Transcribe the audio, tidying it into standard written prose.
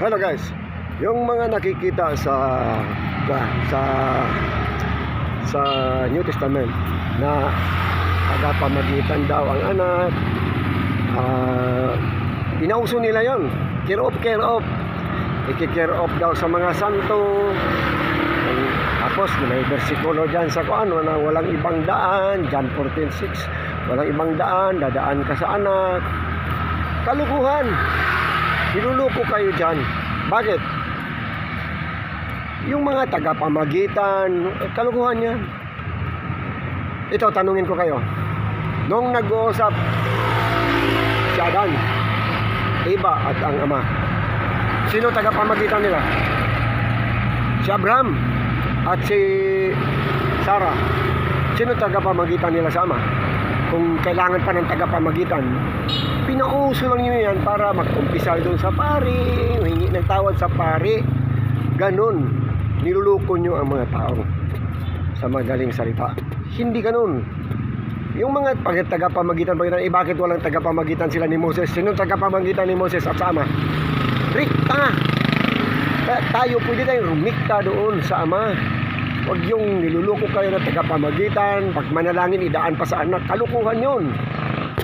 Hello guys, yung mga nakikita sa sa New Testament na tagapamagitan daw ang anak, inauso nila yon. Care of, iki-care of daw sa mga santo. Tapos may bersikulo dyan sa kuano na walang ibang daan, John 14:6, walang ibang daan, dadaan ka sa anak. Kalukuhan. Niluluko kayo dyan. Bakit? Yung mga tagapamagitan, kalukuhan yan. Ito, tanungin ko kayo. Nung nag-uusap si Adan, Eva at ang ama, sino tagapamagitan nila? Si Abraham at si Sarah. Sino tagapamagitan nila sa ama? Kung kailangan pa ng tagapamagitan, pinauso lang nyo yan para mag-umpisal doon sa pari, hingi ng tawad sa pari. Ganon, niluluko nyo ang mga tao sa madaling salita. Hindi ganon. Yung mga tagapamagitan, bakit walang tagapamagitan sila ni Moses? Sino tagapamagitan ni Moses at sa ama? Rikta! Tayo pwede tayong rumikta doon sa ama. Huwag yung niluluko kayo ng tagapamagitan, pag manalangin idaan pa sa anak, kalukuhan yun.